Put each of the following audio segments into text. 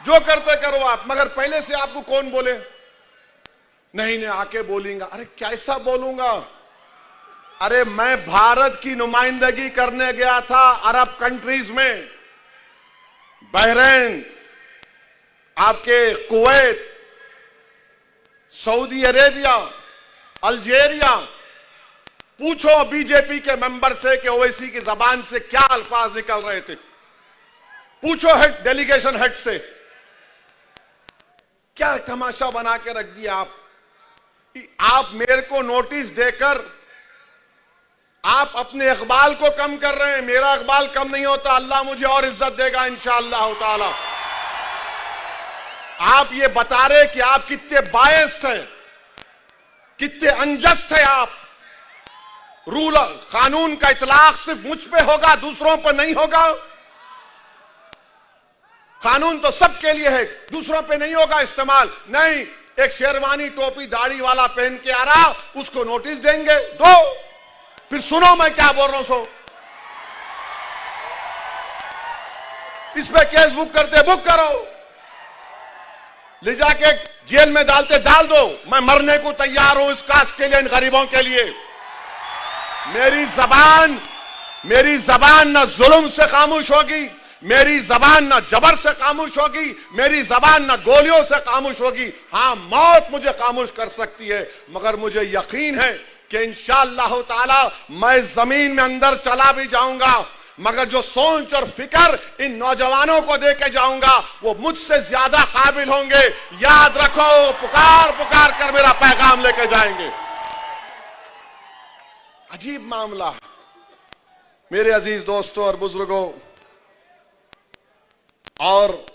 जो करते करो आप, मगर पहले से आपको कौन बोले? नहीं नहीं आके बोलेंगा। अरे कैसा बोलूंगा? अरे मैं भारत की नुमाइंदगी करने गया था अरब कंट्रीज में, बहरीन, आपके कुवैत, सऊदी अरेबिया, अल्जीरिया। पूछो बीजेपी के मेंबर से कि ओवैसी की जबान से क्या अल्फाज निकल रहे थे। पूछो हेड, डेलीगेशन हेड से। क्या तमाशा बना के रख दिया आप मेरे को नोटिस देकर आप अपने इकबाल को कम कर रहे हैं। मेरा इकबाल कम नहीं होता, अल्लाह मुझे और इज्जत देगा इंशाअल्लाह ताला। आप ये बता रहे कि आप कितने बायस्ड हैं, कितने अनजस्ट हैं आप। रूल कानून का इतलाक सिर्फ मुझ पे होगा, दूसरों पर नहीं होगा। कानून तो सबके लिए है, दूसरों पे नहीं होगा इस्तेमाल। नहीं, एक शेरवानी टोपी दाढ़ी वाला पहन के आ रहा, उसको नोटिस देंगे, दो। फिर सुनो मैं क्या बोल रहा हूं। इस पे केस बुक करते, बुक करो, ले जाके जेल में डालते, डाल दो। मैं मरने को तैयार हूं इस कास्ट के लिए, इन गरीबों के लिए। मेरी जबान न जुल्म से खामोश होगी, मेरी जबान न जबर से खामोश होगी, मेरी जबान न गोलियों से खामोश होगी। हां, मौत मुझे खामोश कर सकती है, मगर मुझे यकीन है कि इंशाअल्लाह ताला मैं जमीन में अंदर चला भी जाऊंगा, मगर जो सोच और फिक्र इन नौजवानों को दे के जाऊंगा वो मुझसे ज्यादा काबिल होंगे। याद रखो, पुकार पुकार कर मेरा पैगाम लेके जाएंगे। अजीब मामला है मेरे अजीज दोस्तों और बुजुर्गों। और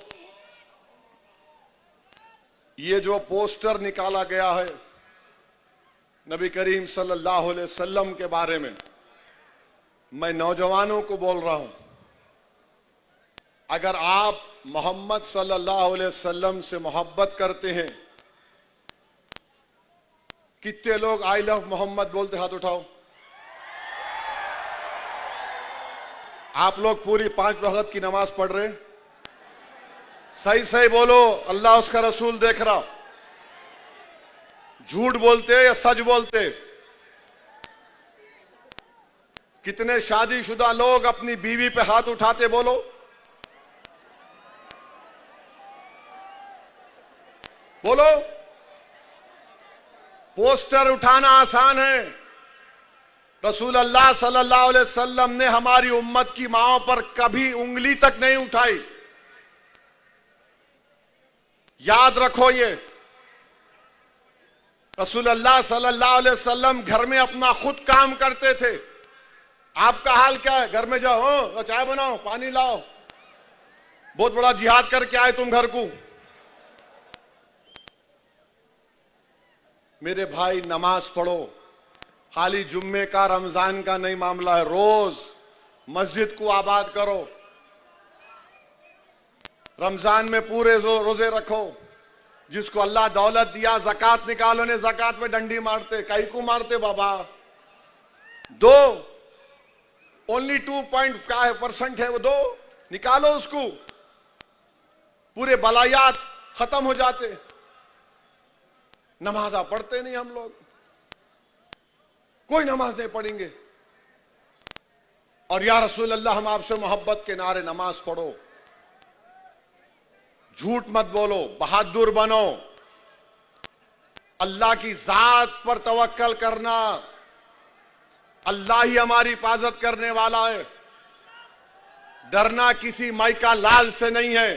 ये जो पोस्टर निकाला गया है नबी करीम सल्लल्लाहु अलैहि वसल्लम के बारे में, मैं नौजवानों को बोल रहा हूं, अगर आप मोहम्मद सल्लल्लाहु अलैहि वसल्लम से मोहब्बत करते हैं, कितने लोग आई लव मोहम्मद बोलते? हाथ उठाओ। आप लोग पूरी 5 वक्त की नमाज पढ़ रहे? सही सही बोलो, अल्लाह उसका रसूल देख रहा। झूठ बोलते या सच बोलते? कितने शादीशुदा लोग अपनी बीवी पे हाथ उठाते? बोलो। बोलो। पोस्टर उठाना आसान है, रसूल अल्लाह सल्लल्लाहु अलैहि वसल्लम ने हमारी उम्मत की माओं पर कभी उंगली तक नहीं उठाई। याद रखो, ये रसूल अल्लाह सल्लल्लाहु अलैहि वसल्लम घर में अपना खुद काम करते थे। आपका हाल क्या है? घर में जाओ, चाय बनाओ, पानी लाओ, बहुत बड़ा जिहाद करके आए तुम घर को। मेरे भाई, नमाज पढ़ो। खाली जुम्मे का, रमजान का नहीं मामला है, रोज मस्जिद को आबाद करो। रमजान में पूरे रोजे रखो। जिसको अल्लाह दौलत दिया, ज़कात निकालो। ने ज़कात में डंडी मारते, कहीं को मारते बाबा? ओनली 2% है वो, दो निकालो उसको, पूरे बलायात खत्म हो जाते। नमाजा पढ़ते नहीं हम लोग, कोई नमाज नहीं पढ़ेंगे। और या रसूल अल्लाह, हम आपसे मोहब्बत के नारे, नमाज पढ़ो, झूठ मत बोलो, बहादुर बनो, अल्लाह की जात पर तवक्कल करना। अल्लाह ही हमारी हिफाजत करने वाला है। डरना किसी माइका लाल से नहीं है।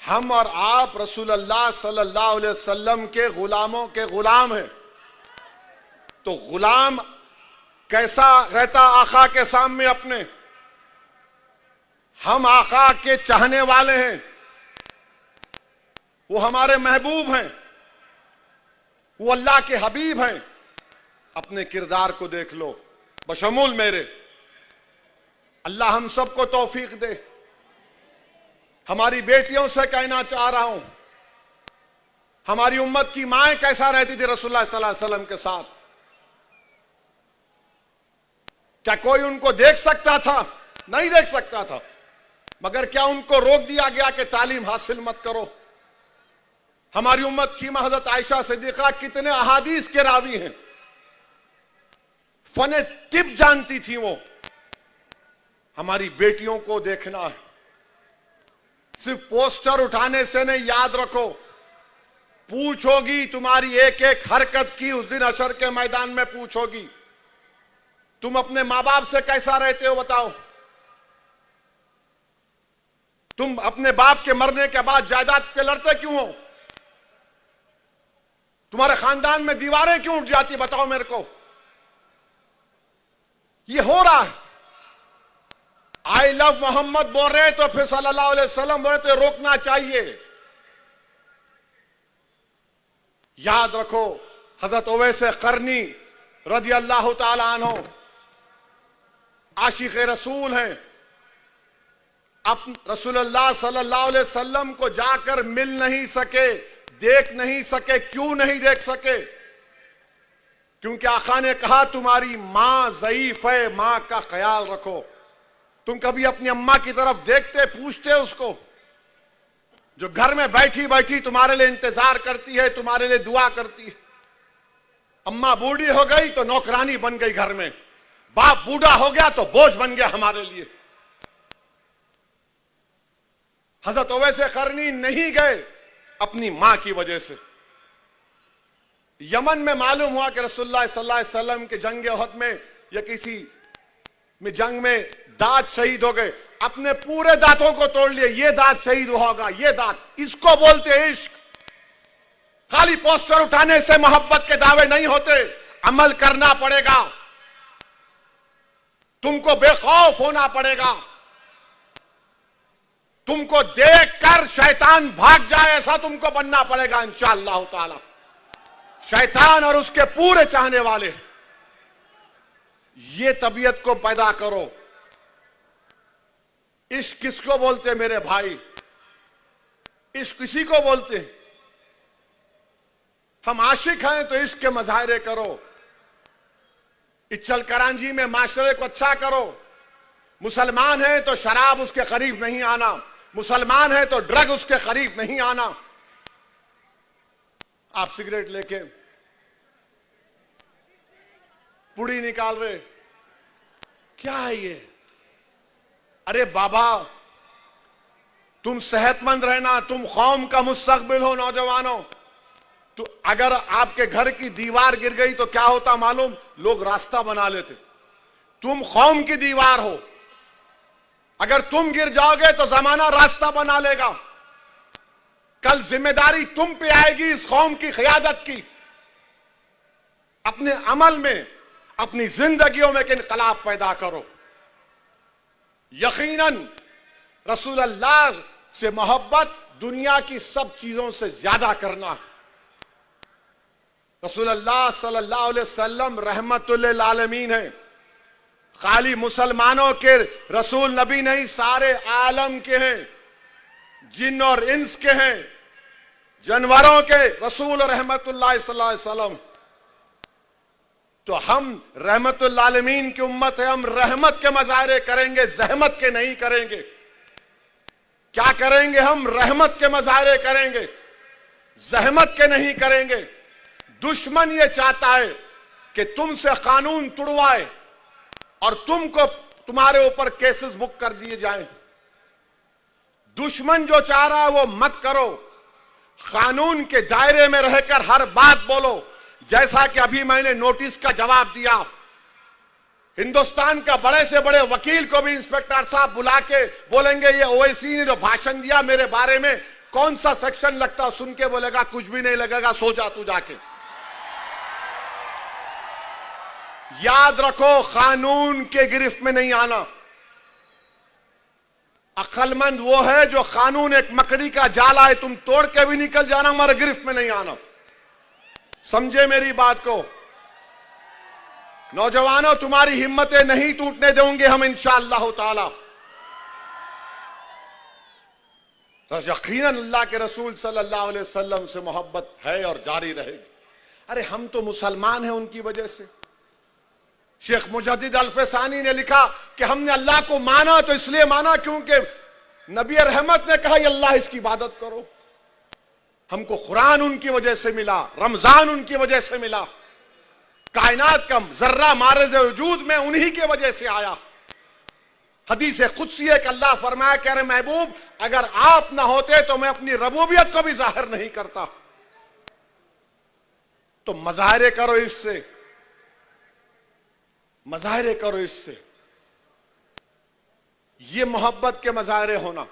हम और आप रसूल अल्लाह सल्लल्लाहु अलैहि वसल्लम के गुलामों के गुलाम हैं। तो गुलाम कैसा रहता आका के सामने अपने? हम आका के चाहने वाले हैं, वो हमारे महबूब हैं, वो अल्लाह के हबीब हैं। अपने किरदार को देख लो, बशमूल मेरे। अल्लाह हम सबको तौफीक दे। हमारी बेटियों से कहना चाह रहा हूं, हमारी उम्मत की माएं कैसा रहती थी रसूलुल्लाह सल्लल्लाहु अलैहि वसल्लम के साथ? क्या कोई उनको देख सकता था? नहीं देख सकता था। मगर क्या उनको रोक दिया गया कि तालीम हासिल मत करो? हमारी उम्मत की हजरत आयशा सिद्दीका कितने अहादीस के रावी हैं, फने तिब जानती थी वो। हमारी बेटियों को देखना है, सिर्फ पोस्टर उठाने से नहीं, याद रखो, पूछोगी तुम्हारी एक एक हरकत की उस दिन हशर के मैदान में पूछोगी। तुम अपने मां बाप से कैसा रहते हो बताओ? तुम अपने बाप के मरने के बाद जायदाद पे लड़ते क्यों हो? तुम्हारे खानदान में दीवारें क्यों उठ जाती बताओ मेरे को? ये हो रहा है। आई लव मोहम्मद बोल रहे तो फिर सल्लल्लाहु अलैहि वसल्लम बोल रहे तो रोकना चाहिए। याद रखो, हजरत उवैस करनी रदी अल्लाह ताला अन्हु आशिक रसूल हैं। अब रसूलुल्लाह सल्लल्लाहु अलैहि वसल्लम को जाकर मिल नहीं सके, देख नहीं सके। क्यों नहीं देख सके? क्योंकि आका ने कहा तुम्हारी मां ज़ईफ है, मां का ख्याल रखो। तुम कभी अपनी अम्मा की तरफ देखते, पूछते उसको, जो घर में बैठी बैठी तुम्हारे लिए इंतजार करती है, तुम्हारे लिए दुआ करती है। अम्मा बूढ़ी हो गई तो नौकरानी बन गई घर में, बाप बूढ़ा हो गया तो बोझ बन गया हमारे लिए। हजरत उवैस करनी नहीं गए अपनी मां की वजह से। यमन में मालूम हुआ कि रसूलुल्लाह सल्लल्लाहु अलैहि वसल्लम के जंग उहद में या किसी में जंग में दांत शहीद हो गए, अपने पूरे दांतों को तोड़ लिए। ये दांत शहीद होगा, ये दांत, इसको बोलते इश्क। खाली पोस्टर उठाने से मोहब्बत के दावे नहीं होते, अमल करना पड़ेगा। तुमको बेखौफ होना पड़ेगा। तुमको देखकर शैतान भाग जाए ऐसा तुमको बनना पड़ेगा इंशाअल्लाह ताला। शैतान और उसके पूरे चाहने वाले, ये तबीयत को पैदा करो। इश्क किसको बोलते मेरे भाई? इश्क किसी को बोलते? हम आशिक हैं तो इश्क के मजाहरे करो। इच्चल करांजी में माशरे को अच्छा करो। मुसलमान है तो शराब उसके करीब नहीं आना, मुसलमान है तो ड्रग उसके करीब नहीं आना। आप सिगरेट लेके पुड़ी निकाल रहे, क्या है ये? अरे बाबा, तुम सेहतमंद रहना, तुम कौम का मुस्तकबिल हो नौजवानों। तो अगर आपके घर की दीवार गिर गई तो क्या होता मालूम? लोग रास्ता बना लेते। तुम कौम की दीवार हो, अगर तुम गिर जाओगे तो जमाना रास्ता बना लेगा। कल जिम्मेदारी तुम पे आएगी इस कौम की क़ियादत की। अपने अमल में, अपनी जिंदगियों में इनकलाब पैदा करो। यकीनन रसूलुल्लाह से मोहब्बत दुनिया की सब चीजों से ज्यादा करना है। रसूलुल्लाह सल्लल्लाहु अलैहि वसल्लम रहमतुल लिल आलमीन है। खाली मुसलमानों के रसूल नबी नहीं, सारे आलम के हैं, जिन और इंस के हैं, जानवरों के रसूल रहमतुल्लाह सल्लल्लाहु अलैहि वसल्लम। तो हम रहमतुल आलमीन की उम्मत है, हम रहमत के मजाहरे करेंगे, जहमत के नहीं करेंगे। क्या करेंगे? हम रहमत के मजाहरे करेंगे, जहमत के नहीं करेंगे। दुश्मन ये चाहता है कि तुमसे कानून तुड़वाए और तुमको, तुम्हारे ऊपर केसेस बुक कर दिए जाएं। दुश्मन जो चाह रहा है वो मत करो। कानून के दायरे में रहकर हर बात बोलो। जैसा कि अभी मैंने नोटिस का जवाब दिया, हिंदुस्तान का बड़े से बड़े वकील को भी इंस्पेक्टर साहब बुला के बोलेंगे ये ओवैसी ने जो भाषण दिया मेरे बारे में कौन सा सेक्शन लगता, सुन के बोलेगा कुछ भी नहीं लगेगा, सो जा तू जाके। याद रखो, कानून के गिरफ्त में नहीं आना। अक्लमंद वो है जो कानून एक मकड़ी का जाला है, तुम तोड़ के भी निकल जाना, हमारे गिरफ्त में नहीं आना। समझे मेरी बात को? नौजवानों, तुम्हारी हिम्मतें नहीं टूटने देंगे हम इंशाअल्लाह ताला। यकीनन अल्लाह के रसूल सल्लल्लाहु अलैहि वसल्लम से मोहब्बत है और जारी रहेगी। अरे हम तो मुसलमान हैं उनकी वजह से। शेख मुजद्दिद अल-फसानी ने लिखा कि हमने अल्लाह को माना तो इसलिए माना क्योंकि नबी रहमत ने कहा अल्लाह इसकी इबादत करो। हमको कुरान उनकी वजह से मिला, रमजान उनकी वजह से मिला, कायनात का जर्रा मारज़ वजूद में उन्हीं की वजह से आया। हदीस कुदसी है कि अल्लाह फरमाया कह रहे महबूब अगर आप ना होते तो मैं अपनी रबूबियत को भी जाहिर नहीं करता। तो मज़ाहिरे करो इससे, मज़ाहिरे करो इससे। ये मोहब्बत के मज़ाहिरे होना।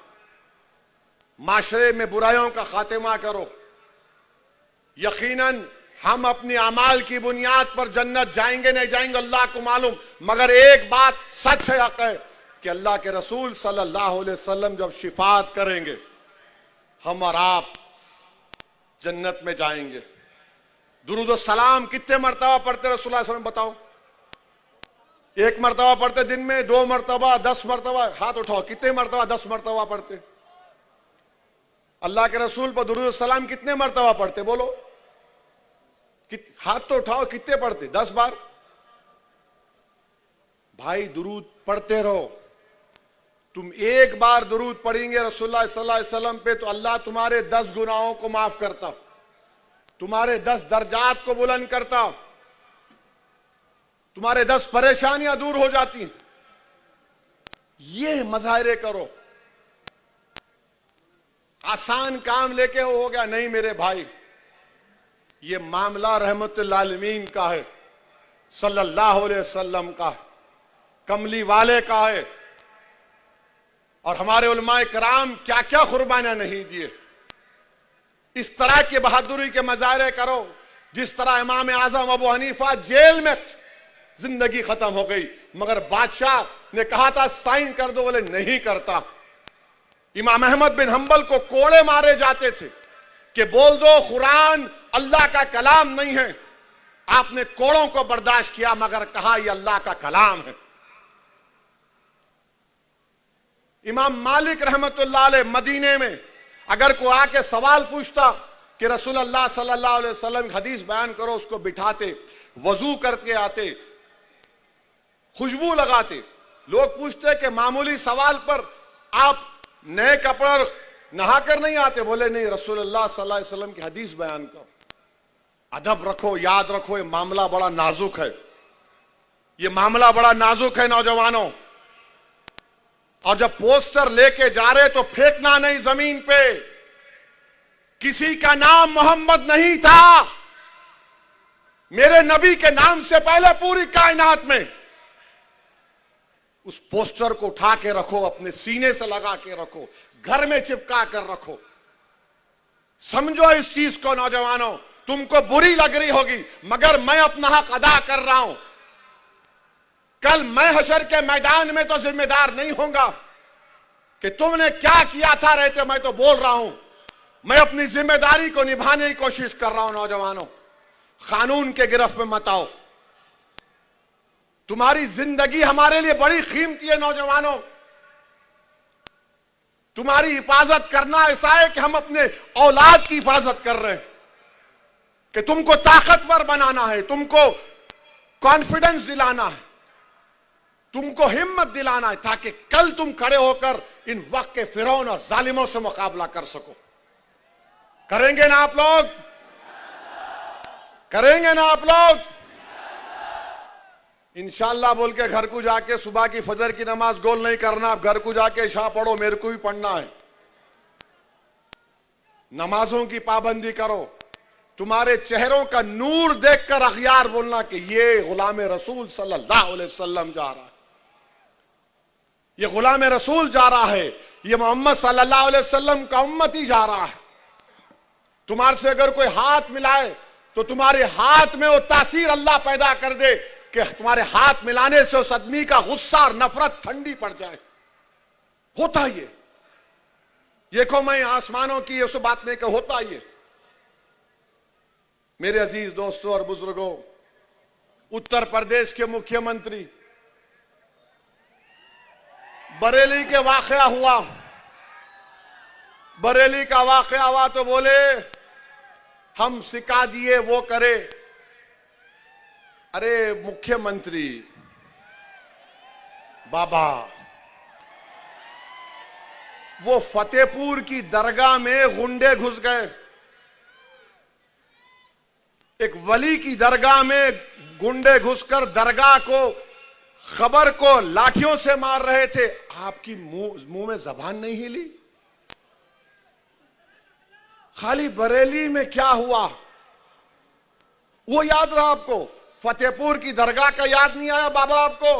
माशरे में बुराइयों का खात्मा करो। यकीनन हम अपनी अमाल की बुनियाद पर जन्नत जाएंगे नहीं जाएंगे अल्लाह को मालूम, मगर एक बात सच है, हक है कि अल्लाह के रसूल सल्लल्लाहु अलैहि वसल्लम जब शिफात करेंगे हम और आप जन्नत में जाएंगे। दुरूद और सलाम कितने मरतबा पढ़ते रसूलुल्लाह सल्लल्लाहु अलैहि वसल्लम बताओ? एक मरतबा पढ़ते दिन में, 2 मरतबा, 10 मरतबा? हाथ उठाओ, कितने मरतबा? 10 मरतबा पढ़ते। अल्लाह के रसूल पर दुरूद और सलाम कितने मरतबा पढ़ते बोलो? हाथ तो उठाओ, कितने पढ़ते? 10 बार। भाई दुरूद पढ़ते रहो। तुम एक बार दुरूद पढ़ेंगे रसूलुल्लाह सल्लल्लाहु अलैहि वसल्लम पे तो अल्लाह तुम्हारे 10 गुनाहों को माफ करता, तुम्हारे 10 दर्जात को बुलंद करता, तुम्हारे 10 परेशानियां दूर हो जाती हैं। ये मज़ाहिरे करो। आसान काम लेके हो गया नहीं मेरे भाई, ये मामला रहमतुल आलमीन का है, सल्लल्लाहु अलैहि वसल्लम का है, कमली वाले का है। और हमारे उलमाए कराम क्या क्या कुर्बानियां नहीं दिए। इस तरह की बहादुरी के मज़ाहिरे करो जिस तरह इमाम आजम अबू हनीफा जेल में जिंदगी खत्म हो गई मगर बादशाह ने कहा था साइन कर दो, बोले नहीं करता। इमाम अहमद बिन हंबल को कोड़े मारे जाते थे कि बोल दो कुरान अल्लाह का कलाम नहीं है। आपने कोड़ों को बर्दाश्त किया मगर कहा यह अल्लाह का कलाम है। इमाम मालिक रहमतुल्लाह अलैह मदीने में अगर कोई आके सवाल पूछता कि रसूलुल्लाह सल्लल्लाहु अलैहि वसल्लम हदीस बयान करो, उसको बिठाते, वजू करके आते, खुशबू लगाते। लोग पूछते कि मामूली सवाल पर आप नए कपड़े नहाकर नहीं आते? बोले नहीं, रसूलुल्लाह सल्लल्लाहु अलैहि वसल्लम की हदीस बयान करो। अदब रखो, याद रखो, ये मामला बड़ा नाजुक है, ये मामला बड़ा नाजुक है नौजवानों। और जब पोस्टर लेके जा रहे तो फेंकना नहीं जमीन पे। किसी का नाम मोहम्मद नहीं था, मेरे नबी के नाम से पहले पूरी कायनात में। उस पोस्टर को उठा के रखो, अपने सीने से लगा के रखो, घर में चिपका कर रखो। समझो इस चीज को नौजवानों, तुमको बुरी लग रही होगी मगर मैं अपना हक अदा कर रहा हूं। कल मैं हशर के मैदान में तो जिम्मेदार नहीं होगा कि तुमने क्या किया था रहते, मैं तो बोल रहा हूं मैं अपनी जिम्मेदारी को निभाने की कोशिश कर रहा हूं। नौजवानों, कानून के गिरफ्त में मत आओ। तुम्हारी जिंदगी हमारे लिए बड़ी कीमती है नौजवानों। तुम्हारी हिफाजत करना ऐसा है कि हम अपने औलाद की हिफाजत कर रहे हैं, कि तुमको ताकतवर बनाना है, तुमको कॉन्फिडेंस दिलाना है, तुमको हिम्मत दिलाना है ताकि कल तुम खड़े होकर इन वक्त के फिरौन और जालिमों से मुकाबला कर सको। करेंगे ना आप लोग? करेंगे ना आप लोग? इंशाअल्लाह बोल के घर को जाके सुबह की फजर की नमाज गोल नहीं करना। आप घर को जाके इशा पढ़ो, मेरे को भी पढ़ना है। नमाजों की पाबंदी करो। तुम्हारे चेहरों का नूर देखकर अखियार बोलना कि ये गुलाम रसूल सल्लल्लाहु अलैहि वसल्लम जा रहा है, ये गुलाम रसूल जा रहा है, ये मोहम्मद सल्लल्लाहु अलैहि वसल्लम का उम्मती जा रहा है। तुम्हारे से अगर कोई हाथ मिलाए तो तुम्हारे हाथ में वो तासीर अल्लाह पैदा कर दे कि तुम्हारे हाथ मिलाने से उस आदमी का गुस्सा और नफरत ठंडी पड़ जाए। होता ये, देखो मैं आसमानों की उस बात नहीं कि होता ये। मेरे अजीज दोस्तों और बुजुर्गों, उत्तर प्रदेश के मुख्यमंत्री, बरेली के वाकया हुआ, बरेली का वाकया हुआ तो बोले हम सिखा दिए वो करे। अरे मुख्यमंत्री बाबा, वो फतेहपुर की दरगाह में गुंडे घुस गए। एक वली की दरगाह में गुंडे घुसकर दरगाह को, खबर को लाठियों से मार रहे थे। आपकी मुंह में जबान नहीं हिली? खाली बरेली में क्या हुआ वो याद रहा आपको? फतेहपुर की दरगाह का याद नहीं आया बाबा आपको?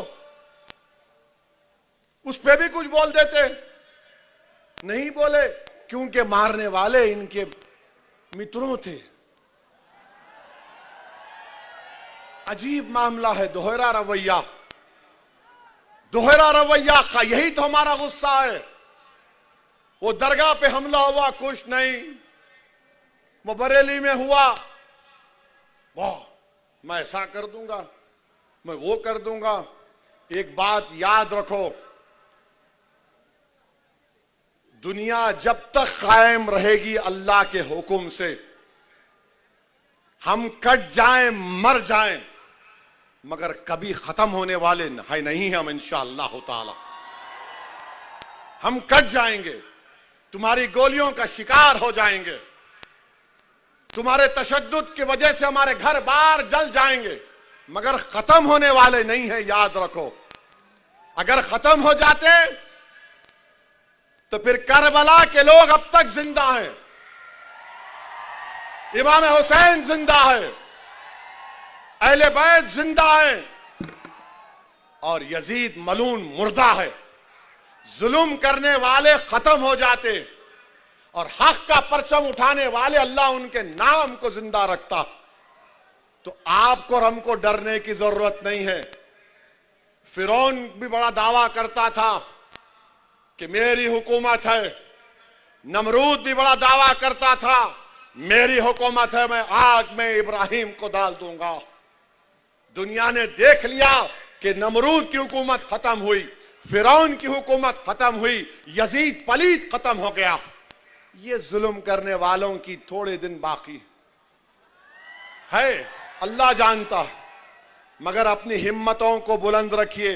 उस पे भी कुछ बोल देते, नहीं बोले क्योंकि मारने वाले इनके मित्रों थे। अजीब मामला है, दोहरा रवैया। दोहरा रवैया का यही तो हमारा गुस्सा है। वो दरगाह पे हमला हुआ, कुछ नहीं। वो बरेली में हुआ, वाह मैं ऐसा कर दूंगा, मैं वो कर दूंगा। एक बात याद रखो, दुनिया जब तक कायम रहेगी अल्लाह के हुक्म से, हम कट जाएं मर जाएं मगर कभी खत्म होने वाले है नहीं हम इंशाअल्लाह ताला। हम कट जाएंगे, तुम्हारी गोलियों का शिकार हो जाएंगे, तुम्हारे तशद्दुद की वजह से हमारे घर बार जल जाएंगे, मगर खत्म होने वाले नहीं है, याद रखो। अगर खत्म हो जाते तो फिर करबला के लोग अब तक जिंदा हैं, इमाम हुसैन जिंदा है, अहले बैत जिंदा है, और यजीद मलून मुर्दा है। जुल्म करने वाले खत्म हो जाते और हक का परचम उठाने वाले अल्लाह उनके नाम को जिंदा रखता। तो आपको और हमको डरने की जरूरत नहीं है। फिरौन भी बड़ा दावा करता था कि मेरी हुकूमत है, नमरूद भी बड़ा दावा करता था मेरी हुकूमत है, मैं आग में इब्राहिम को डाल दूंगा। दुनिया ने देख लिया कि नमरूद की हुकूमत खत्म हुई, फिरौन की हुकूमत खत्म हुई, यजीद पलीद खत्म हो गया। ये जुल्म करने वालों की थोड़े दिन बाकी है, अल्लाह जानता। मगर अपनी हिम्मतों को बुलंद रखिए,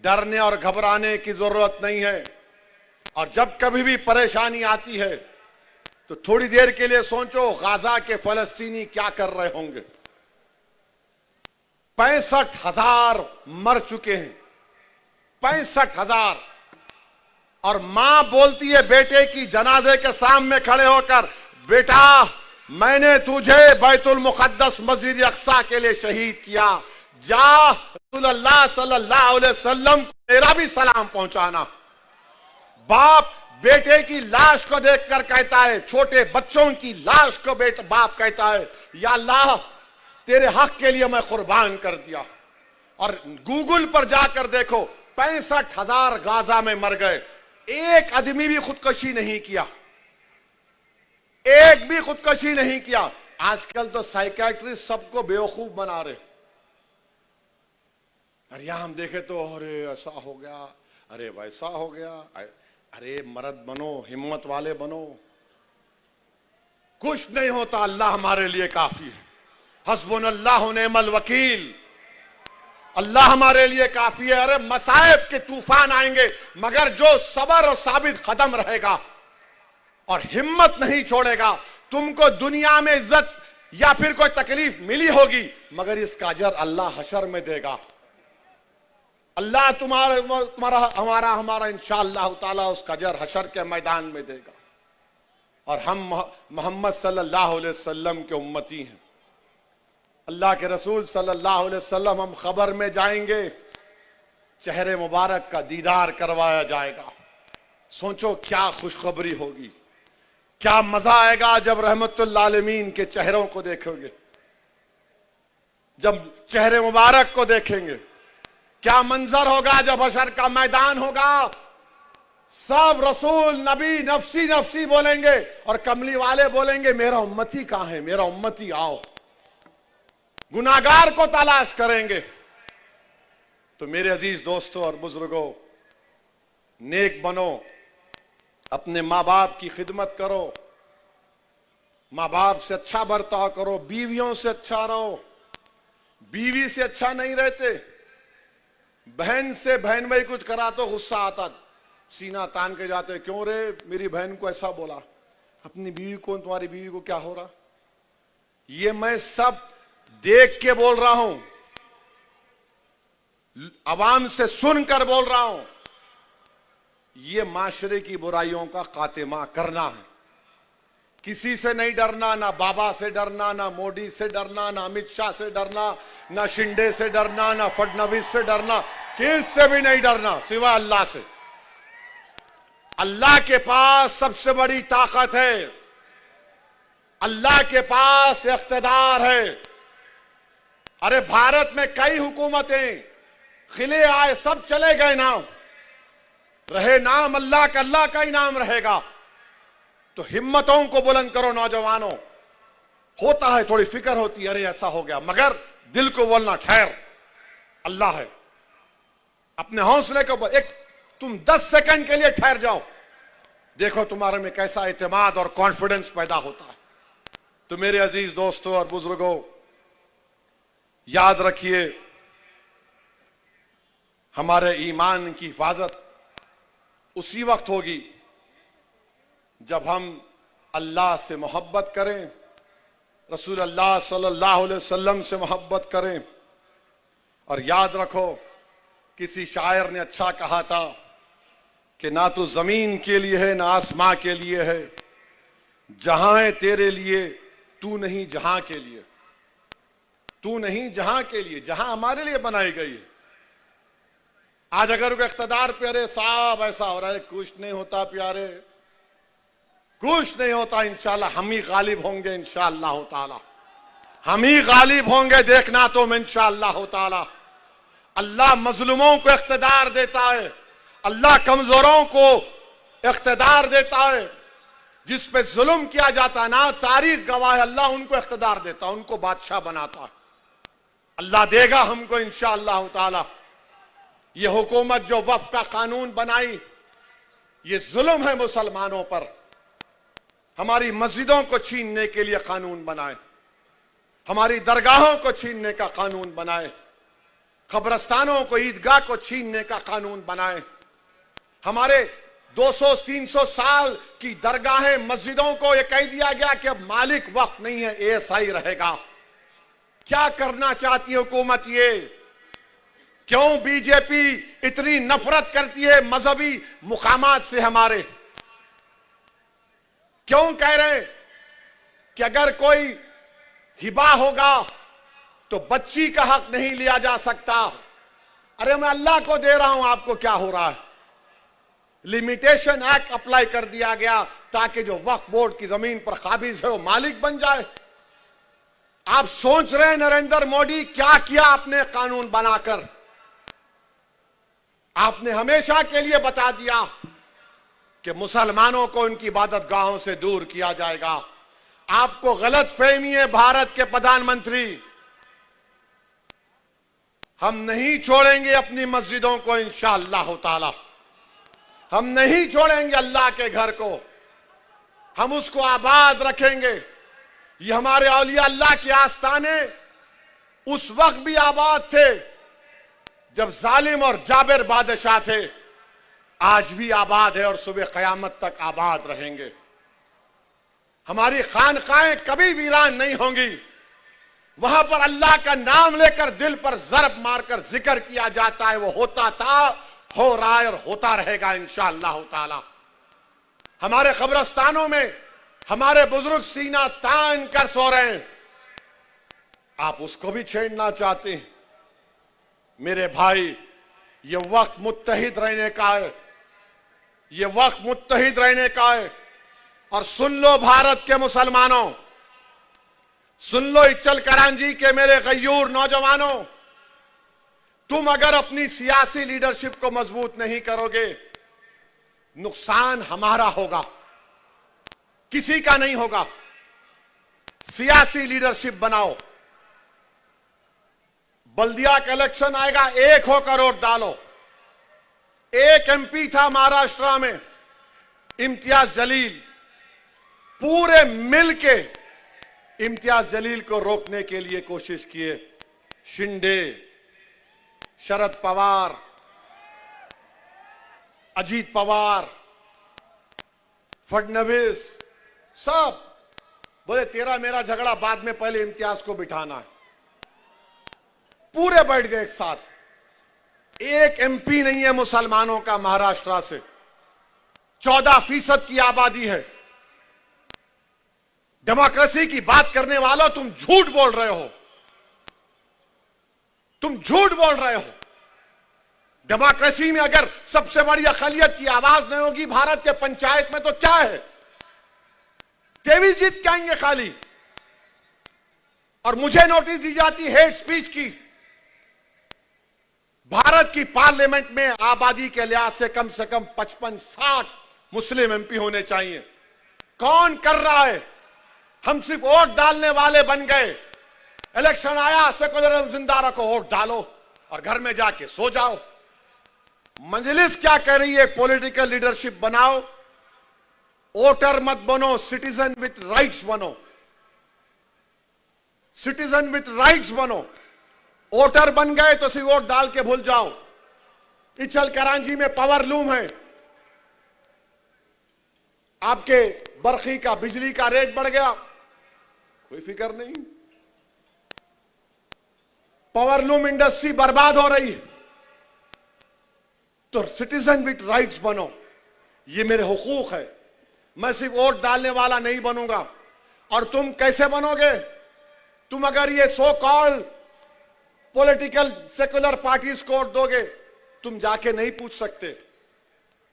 डरने और घबराने की जरूरत नहीं है। और जब कभी भी परेशानी आती है तो थोड़ी देर के लिए सोचो गाजा के फलस्तीनी क्या कर रहे होंगे। 65,000 मर चुके हैं, 65,000। और मां बोलती है बेटे की जनाजे के सामने खड़े होकर, बेटा मैंने तुझे बैतुल मुकद्दस मस्जिद अक्सा के लिए शहीद किया, जा रसूलुल्लाह सल्लल्लाहु अलैहि वसल्लम को मेरा भी सलाम पहुंचाना। बाप बेटे की लाश को देखकर कहता है, छोटे बच्चों की लाश को बाप कहता है, या अल्लाह तेरे हक के लिए मैं कुर्बान कर दिया। और गूगल पर जाकर देखो 65,000 गाजा में मर गए, एक आदमी भी खुदकुशी नहीं किया, एक भी खुदकुशी नहीं किया। आजकल तो साइकियाट्रिस्ट सबको बेवकूफ बना रहे। अरे यहां हम देखे तो अरे ऐसा हो गया, अरे वैसा हो गया। अरे मर्द बनो, हिम्मत वाले बनो। कुछ नहीं होता, अल्लाह हमारे लिए काफी है। हस्बुनल्लाहु निअमल वकील, अल्लाह हमारे लिए काफी है। अरे मसाइब के तूफान आएंगे मगर जो सबर और साबित कदम रहेगा और हिम्मत नहीं छोड़ेगा, तुमको दुनिया में इज्जत या फिर कोई तकलीफ मिली होगी मगर इसका अजर अल्लाह हशर में देगा। अल्लाह तुम्हारा हमारा इंशाअल्लाह ताला उसका अजर हशर के मैदान में देगा। और हम मोहम्मद सल्लल्लाहु अलैहि वसल्लम के उम्मती हैं। अल्लाह के रसूल सल्लल्लाहु अलैहि वसल्लम, हम खबर में जाएंगे, चेहरे मुबारक का दीदार करवाया जाएगा। सोचो क्या खुशखबरी होगी, क्या मजा आएगा जब रहमतुल आलमीन के चेहरों को देखोगे, जब चेहरे मुबारक को देखेंगे। क्या मंजर होगा जब हशर का मैदान होगा, सब रसूल नबी नफसी नफसी बोलेंगे और कमली वाले बोलेंगे मेरा उम्मती कहां है, मेरा उम्मती आओ। गुनाहगार को तलाश करेंगे। तो मेरे अजीज दोस्तों और बुजुर्गों, नेक बनो, अपने माँ बाप की खिदमत करो, माँ बाप से अच्छा बर्ताव करो, बीवियों से अच्छा रहो। बीवी से अच्छा नहीं रहते, बहन से बहन भाई कुछ करा तो गुस्सा आता, सीना तान के जाते, क्यों रे मेरी बहन को ऐसा बोला, अपनी बीवी को, तुम्हारी बीवी को क्या हो रहा। ये मैं सब देख के बोल रहा हूं, आवाम से सुनकर बोल रहा हूं। ये माशरे की बुराइयों का खात्मा करना है। किसी से नहीं डरना, ना बाबा से डरना, ना मोदी से डरना, ना अमित शाह से डरना, ना शिंदे से डरना, ना फडणवीस से डरना, किससे भी नहीं डरना सिवाय अल्लाह से। अल्लाह के पास सबसे बड़ी ताकत है, अल्लाह के पास इख्तिदार है। अरे भारत में कई हुकूमतें खिले आए, सब चले गए नाम, रहे नाम अल्लाह का, अल्लाह का ही नाम रहेगा। तो हिम्मतों को बुलंद करो नौजवानों। होता है, थोड़ी फिक्र होती है, अरे ऐसा हो गया, मगर दिल को बोलना ठहर, अल्लाह है। अपने हौसले को एक तुम 10 सेकंड के लिए ठहर जाओ, देखो तुम्हारे में कैसा इत्मीनान और कॉन्फिडेंस पैदा होता है। तो मेरे अजीज दोस्तों और बुजुर्गों, याद रखिए, हमारे ईमान की हिफाजत उसी वक्त होगी जब हम अल्लाह से मोहब्बत करें, रसूल अल्लाह सल्लल्लाहु अलैहि वसल्लम से मोहब्बत करें। और याद रखो, किसी शायर ने अच्छा कहा था कि ना तो जमीन के लिए है ना आसमां के लिए है, जहां है तेरे लिए, तू नहीं जहां के लिए, तू नहीं जहां के लिए, जहां हमारे लिए बनाई गई है। आज अगर इख्तिदार पे, अरे साहब ऐसा हो रहा है, कुछ नहीं होता प्यारे, कुछ नहीं होता, इंशाल्लाह हम ही गालिब होंगे, इंशाल्लाह ताला हम ही गालिब होंगे, देखना तुम इंशाल्लाह ताला। अल्लाह मजलूमों को इख्तिदार देता है, अल्लाह कमजोरों को इख्तिदार देता है। जिस पे जुल्म किया जाता ना, तारीख गवाह है, अल्लाह उनको इख्तिदार देता, उनको बादशाह बनाता है। अल्लाह देगा हमको इंशाअल्लाह ताला। ये हुकूमत जो वक्फ का कानून बनाई, ये जुल्म है मुसलमानों पर। हमारी मस्जिदों को छीनने के लिए कानून बनाए, हमारी दरगाहों को छीनने का कानून बनाए, कब्रस्तानों को, ईदगाह को छीनने का कानून बनाए। हमारे 200-300 साल की दरगाहें, मस्जिदों को यह कह दिया गया कि अब मालिक वक्त नहीं है, एएसआई रहेगा। क्या करना चाहती है हुकूमत ये? क्यों बीजेपी इतनी नफरत करती है मजहबी मुकामात से हमारे? क्यों कह रहे कि अगर कोई हिबा होगा तो बच्ची का हक नहीं लिया जा सकता? अरे मैं अल्लाह को दे रहा हूं, आपको क्या हो रहा है? लिमिटेशन एक्ट अप्लाई कर दिया गया ताकि जो वक्फ बोर्ड की जमीन पर काबिज है वो मालिक बन जाए। आप सोच रहे हैं नरेंद्र मोदी क्या किया आपने कानून बनाकर? आपने हमेशा के लिए बता दिया कि मुसलमानों को उनकी इबादत गाहों से दूर किया जाएगा। आपको गलत फहमी है भारत के प्रधानमंत्री। हम नहीं छोड़ेंगे अपनी मस्जिदों को इंशाअल्लाह ताला, हम नहीं छोड़ेंगे अल्लाह के घर को, हम उसको आबाद रखेंगे। ये हमारे औलिया अल्लाह के आस्ताने उस वक्त भी आबाद थे जब जालिम और जाबिर बादशाह थे, आज भी आबाद है और सुबह कयामत तक आबाद रहेंगे। हमारी खानकाएं कभी वीरान नहीं होंगी। वहां पर अल्लाह का नाम लेकर दिल पर ज़रब मारकर जिक्र किया जाता है। वो होता था, हो रहा है और होता रहेगा इंशाअल्लाह ताला। हमारे कब्रस्तानों में हमारे बुजुर्ग सीना तान कर सो रहे हैं, आप उसको भी छेड़ना चाहते हैं? मेरे भाई, ये वक्त मुत्तहिद रहने का है, ये वक्त मुत्तहिद रहने का है। और सुन लो भारत के मुसलमानों, सुन लो इच्चल करांजी के मेरे गयूर नौजवानों, तुम अगर अपनी सियासी लीडरशिप को मजबूत नहीं करोगे, नुकसान हमारा होगा, किसी का नहीं होगा। सियासी लीडरशिप बनाओ। बल्दिया का इलेक्शन आएगा, 1 होकर वोट डालो। एक एमपी था महाराष्ट्र में, इम्तियाज जलील, पूरे मिलके इम्तियाज जलील को रोकने के लिए कोशिश किए। शिंदे, शरद पवार, अजीत पवार, फडणवीस, सब बोले तेरा मेरा झगड़ा बाद में, पहले इम्तियाज को बिठाना है। पूरे बैठ गए एक साथ। एक एमपी नहीं है मुसलमानों का महाराष्ट्र से। 14% की आबादी है। डेमोक्रेसी की बात करने वालों, तुम झूठ बोल रहे हो। तुम झूठ बोल रहे हो। डेमोक्रेसी में अगर सबसे बड़ी अकलियत की आवाज नहीं होगी भारत के पंचायत में, तो क्या है? देवी जीत जाएंगे खाली। और मुझे नोटिस दी जाती हेट स्पीच की। भारत की पार्लियामेंट में आबादी के लिहाज से कम 55-60 मुस्लिम एमपी होने चाहिए। कौन कर रहा है? हम सिर्फ वोट डालने वाले बन गए। इलेक्शन आया, सेकुलरिज्म जिंदा रखो, वोट डालो और घर में जाके सो जाओ। मजलिस क्या कह रही है? पॉलिटिकल लीडरशिप बनाओ, वोटर मत बनो, सिटीजन विथ राइट्स बनो। सिटीजन विथ राइट्स बनो। वोटर बन गए तो सिर्फ वोट डाल के भूल जाओ। इचल करांची में पावर लूम है। आपके बरखी का, बिजली का रेट बढ़ गया, कोई फिक्र नहीं। पावर लूम इंडस्ट्री बर्बाद हो रही है। तो सिटीजन विथ राइट्स बनो। ये मेरे हुकूक है। मैं सिर्फ वोट डालने वाला नहीं बनूंगा। और तुम कैसे बनोगे? तुम अगर ये so called political secular parties को वोट दोगे, तुम जाके नहीं पूछ सकते।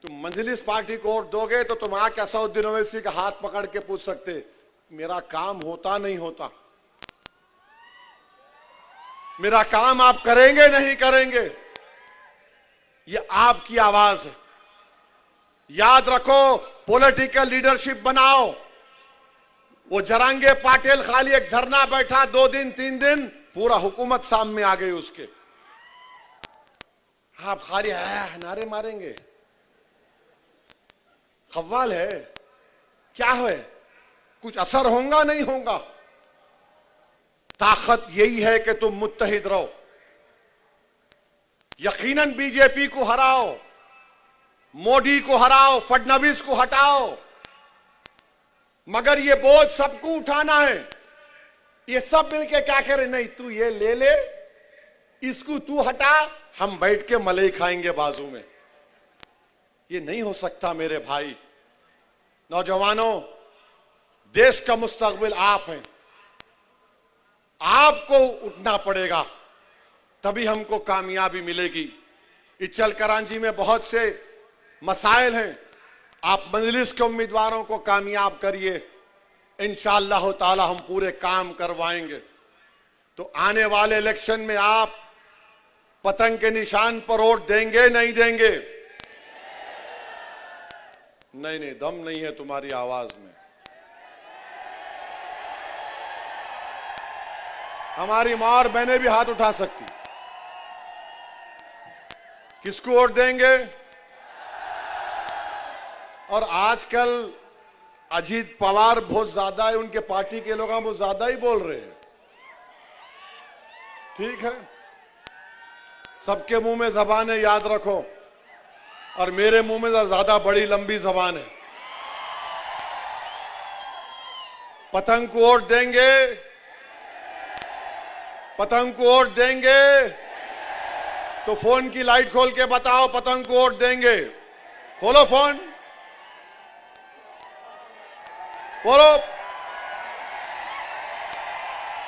तुम मजलिस पार्टी को वोट दोगे तो तुम आके असदुद्दीन ओवैसी का हाथ पकड़ के पूछ सकते, मेरा काम होता नहीं होता? मेरा काम आप करेंगे नहीं करेंगे? ये आपकी आवाज है। याद रखो, पॉलिटिकल लीडरशिप बनाओ। वो जरांगे पाटिल खाली एक धरना बैठा 2 दिन 3 दिन, पूरा हुकूमत सामने आ गई उसके। आप खाली नारे मारेंगे? खव्वाल है क्या है? कुछ असर होगा नहीं होगा? ताकत यही है कि तुम मुत्तहिद रहो। यकीनन बीजेपी को हराओ, मोदी को हराओ, फडणवीस को हटाओ, मगर ये बोझ सबको उठाना है। ये सब मिलके क्या करें? नहीं, तू ये ले ले, इसको तू हटा, हम बैठ के मलाई खाएंगे बाजू में। ये नहीं हो सकता मेरे भाई। नौजवानों, देश का मुस्तकबिल आप हैं। आपको उठना पड़ेगा, तभी हमको कामयाबी मिलेगी। इचल करांची में बहुत से मसाइल हैं। आप मजलिस के उम्मीदवारों को कामयाब करिए, इंशाअल्लाह ताला हम पूरे काम करवाएंगे। तो आने वाले इलेक्शन में आप पतंग के निशान पर वोट देंगे नहीं देंगे? नहीं, दम नहीं है तुम्हारी आवाज में। हमारी मां और बहनें भी हाथ उठा सकती। किसको वोट देंगे? और आजकल अजीत पवार बहुत ज्यादा है, उनके पार्टी के लोग बहुत ज्यादा ही बोल रहे हैं। ठीक है, सबके मुंह में जबान है, याद रखो। और मेरे मुंह में ज्यादा बड़ी लंबी जबान है। पतंग को वोट देंगे? पतंग को वोट देंगे? तो फोन की लाइट खोल के बताओ, पतंग को वोट देंगे? खोलो फोन, बोलो,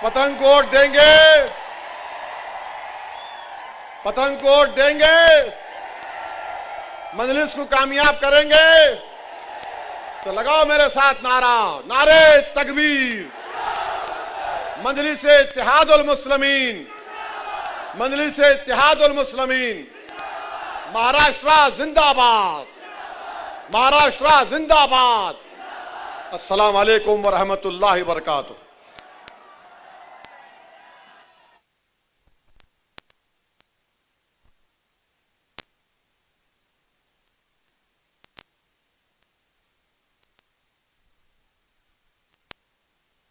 पतंग को वोट देंगे? पतंग को वोट देंगे? मजलिस को कामयाब करेंगे? तो लगाओ मेरे साथ नारा, नारे तकबीर। मजलिस इत्तेहादुल मुस्लिमीन, मजलिस इत्तेहादुल मुस्लिमीन। महाराष्ट्र जिंदाबाद, महाराष्ट्र जिंदाबाद। अस्सलाम वालेकुम व रहमतुल्लाहि व बरकातुहू।